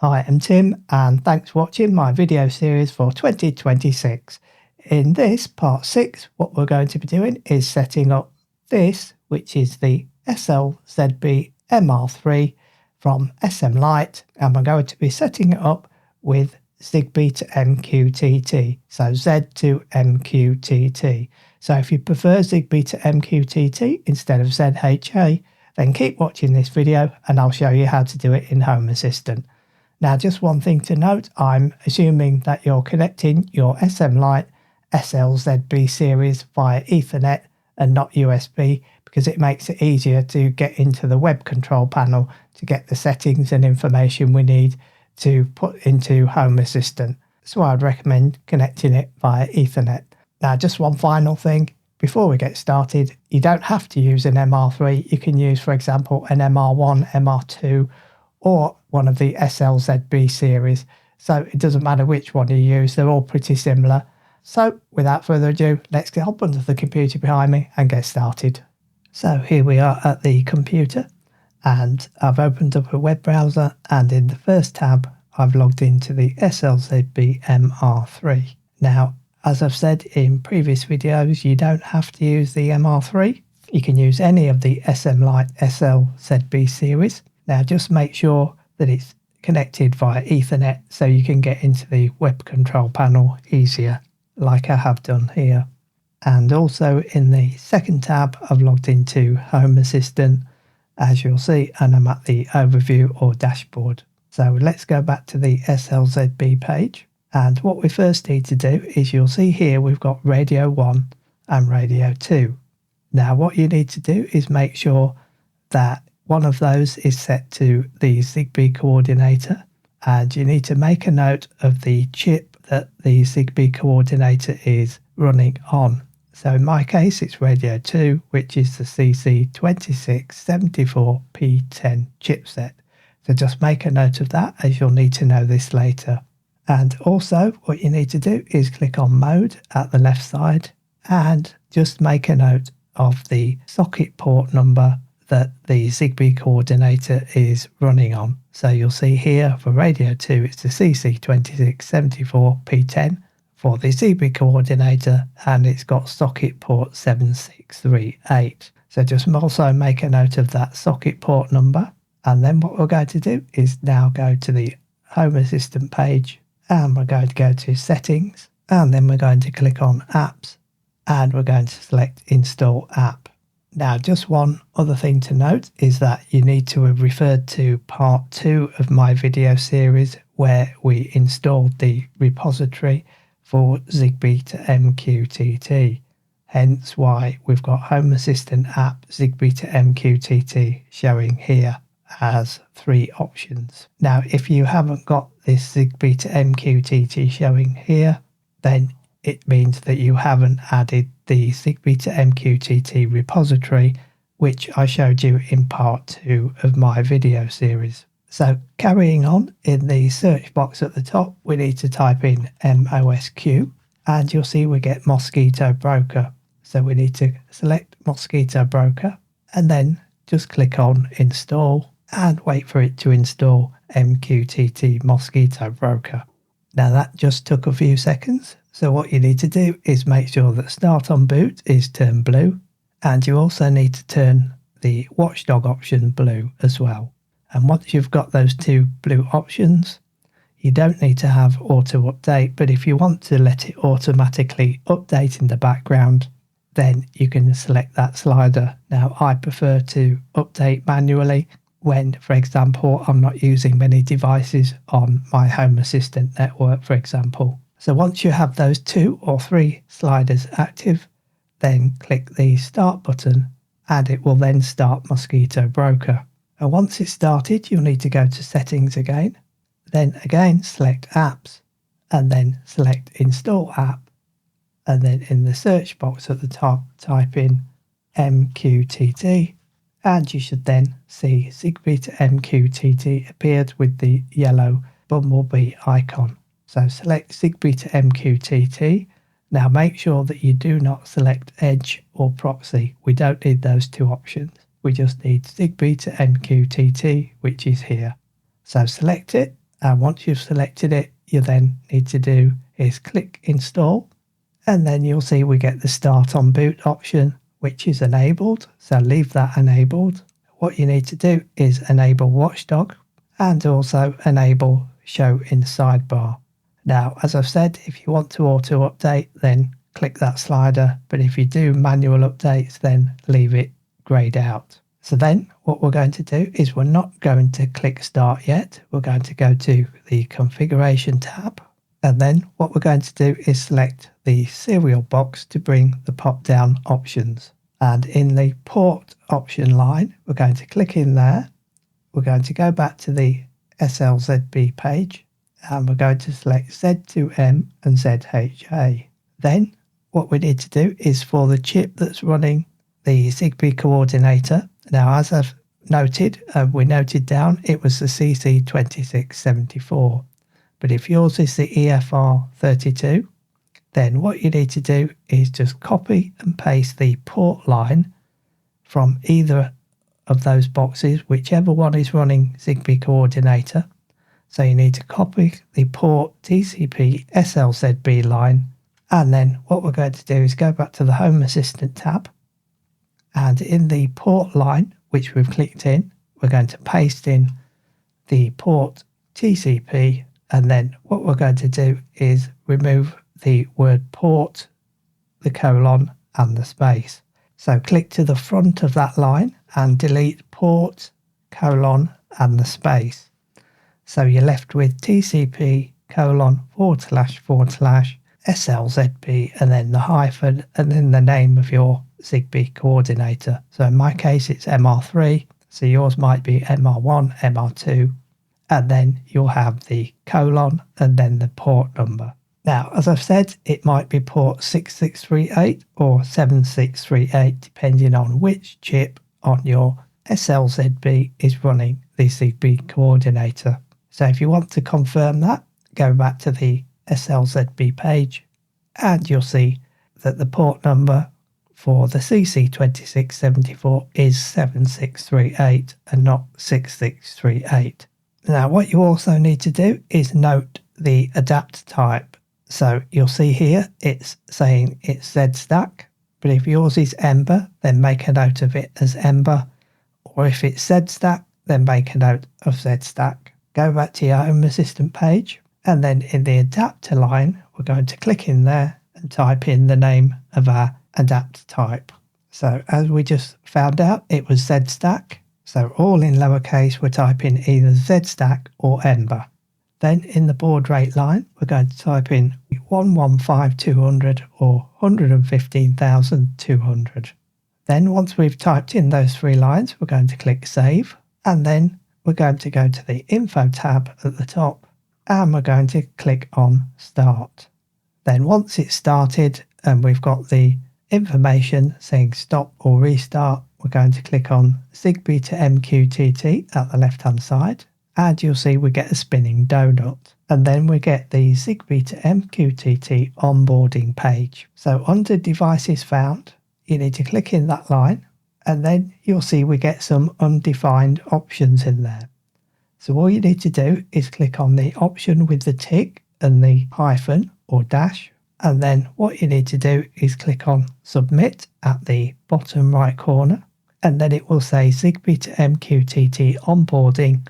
Hi, I'm Tim and thanks for watching my video series for 2026. In this part 6, what we're going to be doing is setting up this, which is the SLZB-MR3 from SMLight, and we're going to be setting it up with Zigbee2MQTT, so Z2MQTT. So if you prefer Zigbee2MQTT instead of ZHA, then keep watching this video and I'll show you how to do it in Home Assistant. Now, just one thing to note, I'm assuming that you're connecting your SMLight SLZB series via Ethernet and not USB, because it makes it easier to get into the web control panel to get the settings and information we need to put into Home Assistant. So I'd recommend connecting it via Ethernet. Now, just one final thing. Before we get started, you don't have to use an MR3. You can use, for example, an MR1, MR2, or one of the SLZB series. So it doesn't matter which one you use, they're all pretty similar. So without further ado, let's get up onto the computer behind me and get started. So here we are at the computer and I've opened up a web browser, and in the first tab I've logged into the SLZB-MR3. Now, as I've said in previous videos, you don't have to use the MR3. You can use any of the SMLight SLZB series. Now just make sure that it's connected via Ethernet so you can get into the web control panel easier, like I have done here. And also in the second tab, I've logged into Home Assistant, as you'll see, and I'm at the overview or dashboard. So let's go back to the SLZB page. And what we first need to do is, you'll see here we've got Radio 1 and Radio 2. Now what you need to do is make sure that one of those is set to the Zigbee Coordinator, and you need to make a note of the chip that the Zigbee Coordinator is running on. So in my case it's Radio 2, which is the CC2674P10 chipset. So just make a note of that, as you'll need to know this later. And also what you need to do is click on Mode at the left side and just make a note of the socket port number that the Zigbee Coordinator is running on. So you'll see here for Radio 2 it's the CC2674P10 for the Zigbee Coordinator, and it's got socket port 7638. So just also make a note of that socket port number. And then what we're going to do is now go to the Home Assistant page, and we're going to go to Settings, and then we're going to click on Apps, and we're going to select Install App. Now, just one other thing to note is that you need to have referred to part 2 of my video series, where we installed the repository for Zigbee2MQTT. Hence why we've got Home Assistant app Zigbee2MQTT showing here as 3 options. Now, if you haven't got this Zigbee2MQTT showing here, then it means that you haven't added the Zigbee2MQTT repository, which I showed you in part 2 of my video series. So carrying on, in the search box at the top, we need to type in MOSQ, and you'll see we get Mosquitto Broker. So we need to select Mosquitto Broker and then just click on Install and wait for it to install MQTT Mosquitto Broker. Now that just took a few seconds. So what you need to do is make sure that Start on Boot is turned blue, and you also need to turn the Watchdog option blue as well. And once you've got those 2 blue options, you don't need to have auto update, but if you want to let it automatically update in the background, then you can select that slider. Now I prefer to update manually when, for example, I'm not using many devices on my Home Assistant network, for example. So once you have those 2 or 3 sliders active, then click the Start button and it will then start Mosquitto Broker. And once it's started, you'll need to go to Settings again, then again select Apps, and then select Install App, and then in the search box at the top type in MQTT, and you should then see Zigbee2MQTT appeared with the yellow bumblebee icon. So select Zigbee2MQTT. Now make sure that you do not select Edge or Proxy. We don't need those 2 options. We just need Zigbee2MQTT, which is here. So select it And once you've selected it, you then need to do is click install, and then you'll see we get the start on boot option, which is enabled. So leave that enabled. What you need to do is enable watchdog and also enable show in sidebar. Now, as I've said, if you want to auto update, then click that slider. But if you do manual updates, then leave it grayed out. So then what we're going to do is we're not going to click start yet. We're going to go to the configuration tab. And then what we're going to do is select the serial box to bring the pop down options. And in the port option line, we're going to click in there. We're going to go back to the SLZB page and we're going to select Z2M and ZHA. Then what we need to do is for the chip that's running the Zigbee Coordinator. Now, as I've noted, we noted down it was the CC2674. But if yours is the EFR32, then what you need to do is just copy and paste the port line from either of those boxes, whichever one is running Zigbee Coordinator. So you need to copy the port TCP SLZB line, and then what we're going to do is go back to the Home Assistant tab, and in the port line which we've clicked in, we're going to paste in the port TCP, and then what we're going to do is remove the word port, the colon and the space. So click to the front of that line and delete port, colon and the space. So you're left with TCP colon / SLZB and then the hyphen and then the name of your Zigbee coordinator. So in my case it's MR3, so yours might be MR1, MR2, and then you'll have the colon and then the port number. Now, as I've said, it might be port 6638 or 7638 depending on which chip on your SLZB is running the Zigbee coordinator. So if you want to confirm that, go back to the SLZB page and you'll see that the port number for the CC2674 is 7638 and not 6638. Now what you also need to do is note the adapt type. So you'll see here it's saying it's ZStack, but if yours is Ember, then make a note of it as Ember, or if it's ZStack, then make a note of ZStack. Go back to your Home Assistant page, and then in the adapter line, we're going to click in there and type in the name of our adapt type. So as we just found out, it was ZStack. So all in lowercase, we're typing either ZStack or Ember. Then in the baud rate line, we're going to type in 115,200 or 115,200. Then once we've typed in those three lines, we're going to click Save. And then we're going to go to the Info tab at the top and we're going to click on Start. Then once it's started and we've got the information saying stop or restart, we're going to click on Zigbee2MQTT at the left hand side. And you'll see we get a spinning donut, and then we get the Zigbee2MQTT onboarding page. So under devices found, you need to click in that line, and then you'll see we get some undefined options in there. So all you need to do is click on the option with the tick and the hyphen or dash, and then what you need to do is click on submit at the bottom right corner, and then it will say Zigbee2MQTT onboarding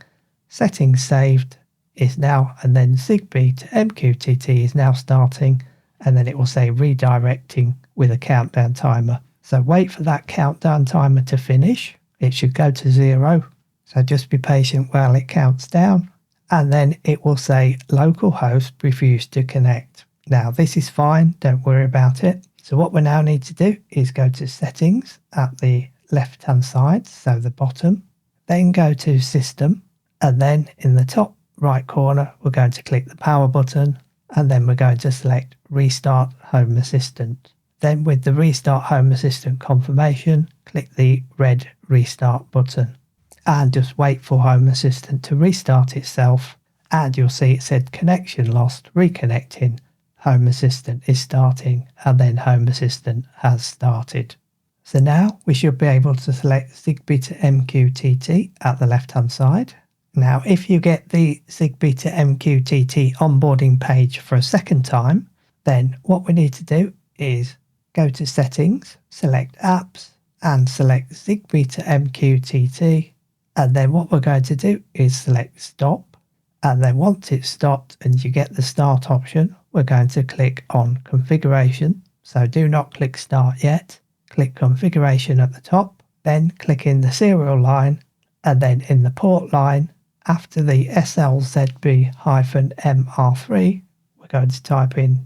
settings saved is now, and then Zigbee2MQTT is now starting, and then it will say redirecting with a countdown timer. So wait for that countdown timer to finish. It should go to 0. So just be patient while it counts down, and then it will say localhost refused to connect. Now this is fine, don't worry about it. So what we now need to do is go to settings at the left hand side, so the bottom, then go to system. And then in the top right corner, we're going to click the power button, and then we're going to select Restart Home Assistant. Then with the Restart Home Assistant confirmation, click the red Restart button and just wait for Home Assistant to restart itself. And you'll see it said connection lost, reconnecting, Home Assistant is starting, and then Home Assistant has started. So now we should be able to select Zigbee2MQTT at the left hand side. Now, if you get the Zigbee2MQTT onboarding page for a second time, then what we need to do is go to Settings, select Apps, and select Zigbee2MQTT. And then what we're going to do is select Stop. And then once it's stopped and you get the Start option, we're going to click on Configuration. So do not click Start yet. Click Configuration at the top, then click in the serial line, and then in the port line, after the SLZB-MR3, we're going to type in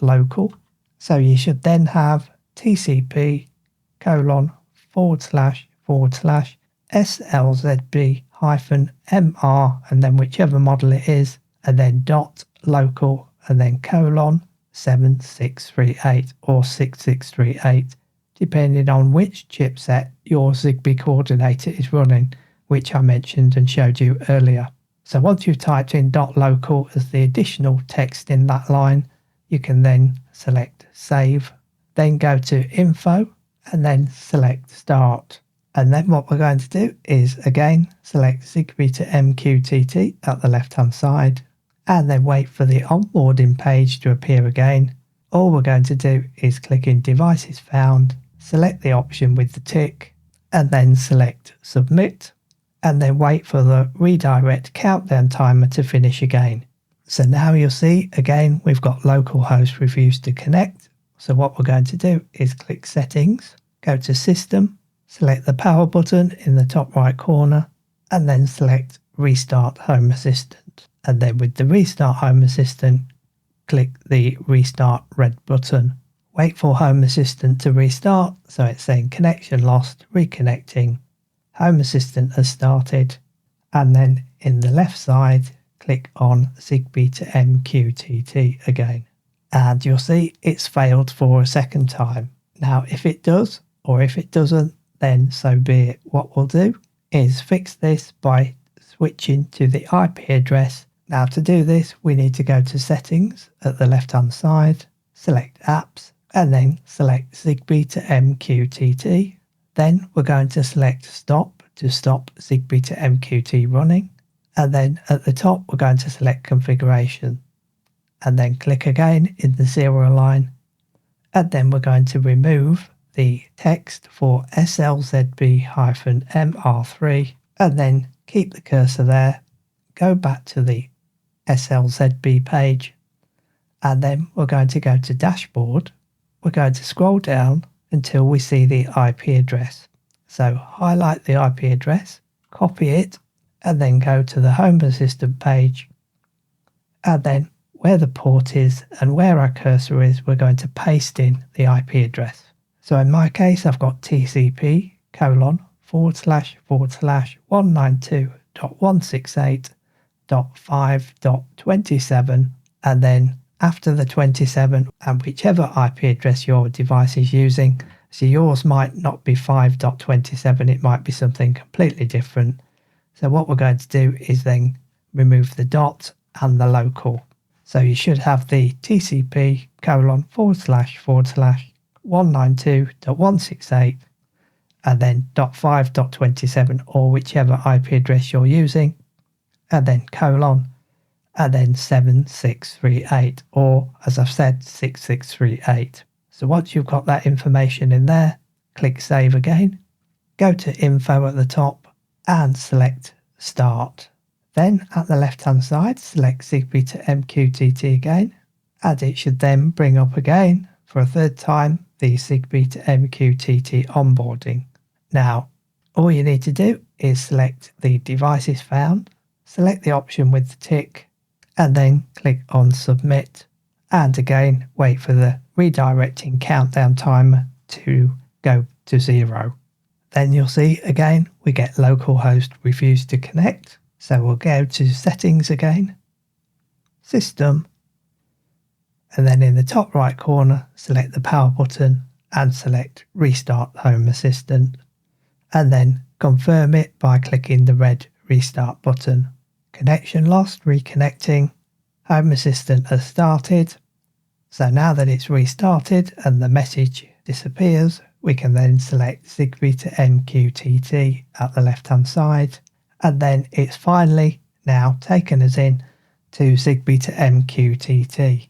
.local. So you should then have TCP:///SLZB-MR and then whichever model it is, and then .local and then :7638 or 6638, depending on which chipset your Zigbee coordinator is running, which I mentioned and showed you earlier. So once you've typed in .local as the additional text in that line, you can then select Save, then go to Info and then select Start. And then what we're going to do is again select Zigbee2MQTT at the left hand side and then wait for the onboarding page to appear again. All we're going to do is click in Devices Found, select the option with the tick and then select Submit, and then wait for the redirect countdown timer to finish again. So now you'll see again we've got localhost refused to connect. So what we're going to do is click Settings, go to System, select the power button in the top right corner and then select Restart Home Assistant. And then with the Restart Home Assistant, click the Restart red button. Wait for Home Assistant to restart, so it's saying connection lost, reconnecting. Home Assistant has started, and then in the left side click on Zigbee2MQTT again, and you'll see it's failed for a second time. Now if it does or if it doesn't, then so be it. What we'll do is fix this by switching to the IP address. Now to do this we need to go to Settings at the left hand side, select Apps and then select Zigbee2MQTT. Then we're going to select Stop to stop Zigbee2MQTT running, and then at the top we're going to select Configuration and then click again in the serial line, and then we're going to remove the text for SLZB-MR3 and then keep the cursor there, go back to the SLZB page, and then we're going to go to Dashboard. We're going to scroll down until we see the IP address. So highlight the IP address, copy it, and then go to the Home Assistant page, and then where the port is and where our cursor is, we're going to paste in the IP address. So in my case I've got TCP://192.168.5.27, and then after the 27 and whichever IP address your device is using. So yours might not be 5.27, it might be something completely different. So what we're going to do is then remove the dot and the local. So you should have the TCP://192.168 and then .5.27 or whichever IP address you're using, and then colon, and then 7638, or as I've said, 6638. So once you've got that information in there, click Save again, go to Info at the top and select Start. Then at the left hand side select Zigbee2MQTT again, and it should then bring up again for a third time the Zigbee2MQTT onboarding. Now all you need to do is select the Devices Found, select the option with the tick, and then click on Submit, and again wait for the redirecting countdown timer to go to 0. Then you'll see again we get localhost refused to connect. So we'll go to Settings again, System, and then in the top right corner select the power button and select Restart Home Assistant, and then confirm it by clicking the red Restart button. Connection lost, reconnecting. Home Assistant has started. So now that it's restarted and the message disappears, we can then select Zigbee2MQTT at the left hand side and then it's finally now taken us in to Zigbee2MQTT.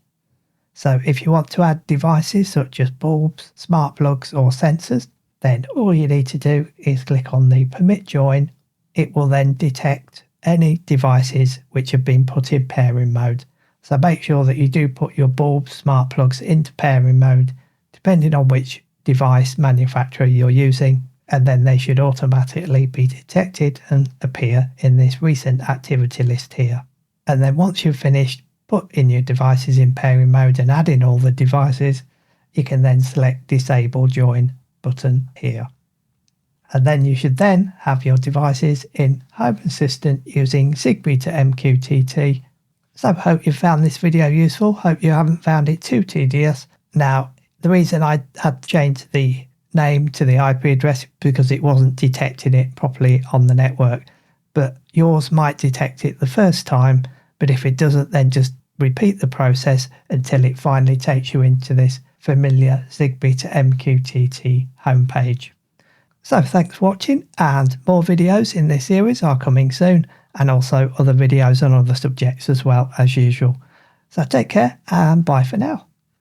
So if you want to add devices such as bulbs, smart plugs or sensors, then all you need to do is click on the permit join. It will then detect any devices which have been put in pairing mode. So make sure that you do put your bulbs, smart plugs into pairing mode, depending on which device manufacturer you're using, and then they should automatically be detected and appear in this recent activity list here. And then once you've finished putting your devices in pairing mode and adding all the devices, you can then select disable join button here. And then you should then have your devices in Home Assistant using Zigbee2MQTT. So I hope you found this video useful. Hope you haven't found it too tedious. Now, the reason I had changed the name to the IP address because it wasn't detecting it properly on the network. But yours might detect it the first time, but if it doesn't, then just repeat the process until it finally takes you into this familiar Zigbee2MQTT homepage. So thanks for watching, and more videos in this series are coming soon, and also other videos on other subjects as well as usual. So take care and bye for now.